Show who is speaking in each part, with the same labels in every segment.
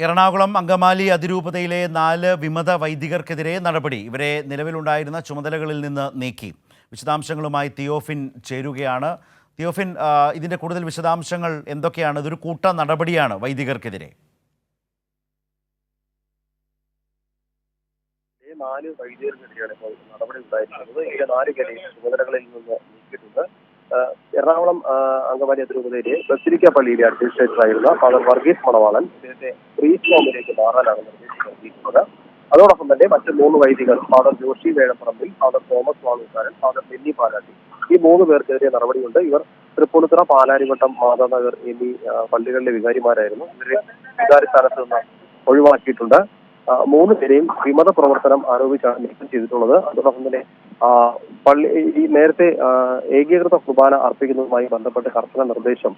Speaker 1: എറണാകുളം അങ്കമാലി അതിരൂപതയിലെ 4 വിമത വൈദികർക്കെതിരെ നടപടി. ഇവരെ നിലവിലുണ്ടായിരുന്ന ചുമതലകളിൽ നിന്ന് നീക്കി. വിശദാംശങ്ങളുമായി തിയോഫിൻ ചേരുകയാണ്. തിയോഫിൻ, ഇതിൻ്റെ കൂടുതൽ വിശദാംശങ്ങൾ എന്തൊക്കെയാണ്? ഇതൊരു കൂട്ട നടപടിയാണ് വൈദികർക്കെതിരെ.
Speaker 2: 4 വൈദികർക്കെതിരെയാണ് ഇപ്പോൾ നടപടി ഉണ്ടായിരിക്കുന്നത്. ഈ 4 പേരെയും ചുമതലകളിൽ നിന്ന് നീക്കിയിട്ടുണ്ട്. എറണാകുളം അങ്കമാലി അതിരൂപതയിലെ ബസിലിക്ക പള്ളിയിലെ അഡ്മിനിസ്ട്രേറ്ററായിരുന്ന ഫാദർ വർഗീസ് മണവാളൻ ഇദ്ദേഹത്തെ പ്രീസ്റ്റ് ഹോമിലേക്ക് മാറാനാണ് നിർദ്ദേശം നൽകിയിട്ടുള്ളത്. അതോടൊപ്പം തന്നെ മറ്റ് 3 വൈദികർ, father Joshy Vezhapparambil, father Thomas Valookkaran, father Benny Palatty, ഈ 3 പേർക്കെതിരെ നടപടിയുണ്ട്. ഇവർ തൃപ്പൂണിത്തുറ, പാലാരിവട്ടം, മാതാനഗർ എന്നീ പള്ളികളിലെ വികാരിമാരായിരുന്നു. ഇവരെ വികാരി സ്ഥാനത്ത് നിന്ന് ഒഴിവാക്കിയിട്ടുണ്ട്. 3 പേരെയും വിമത പ്രവർത്തനം ആരോപിച്ചാണ് നീക്കം ചെയ്തിട്ടുള്ളത്. അതോടൊപ്പം തന്നെ ഈ നേരത്തെ ഏകീകൃത കുർബാന അർപ്പിക്കുന്നതുമായി ബന്ധപ്പെട്ട് കർശന നിർദ്ദേശം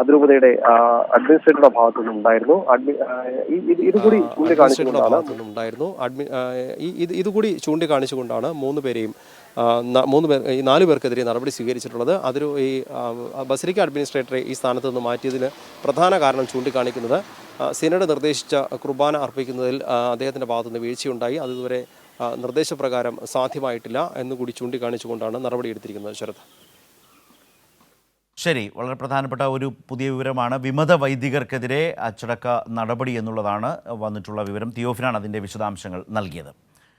Speaker 2: അതിരൂപതയുടെ അഡ്മിനിസ്ട്രേറ്ററുടെ ഭാഗത്തു നിന്നുണ്ടായിരുന്നു. ഇതുകൂടി
Speaker 3: ചൂണ്ടിക്കാണിച്ചുകൊണ്ടാണ് 4 പേർക്കെതിരെ നടപടി സ്വീകരിച്ചിട്ടുള്ളത്. ഈ ബസിലിക്ക അഡ്മിനിസ്ട്രേറ്ററെ ഈ സ്ഥാനത്ത് നിന്ന് മാറ്റിയതിന് പ്രധാന കാരണം ചൂണ്ടിക്കാണിക്കുന്നത് സിനഡ് നിർദ്ദേശിച്ച കുർബാന അർപ്പിക്കുന്നതിൽ അദ്ദേഹത്തിൻ്റെ ഭാഗത്തുനിന്ന് വീഴ്ചയുണ്ടായി, അതിതുവരെ നിർദ്ദേശപ്രകാരം സാധ്യമായിട്ടില്ല എന്നുകൂടി ചൂണ്ടിക്കാണിച്ചുകൊണ്ടാണ് നടപടിയെടുത്തിരിക്കുന്നത്. ശരത്,
Speaker 1: ശരി, വളരെ പ്രധാനപ്പെട്ട ഒരു പുതിയ വിവരമാണ്. വിമത വൈദികർക്കെതിരെ അച്ചടക്ക നടപടി എന്നുള്ളതാണ് വന്നിട്ടുള്ള വിവരം. തിയോഫിനാണ് അതിൻ്റെ വിശദാംശങ്ങൾ നൽകിയത്.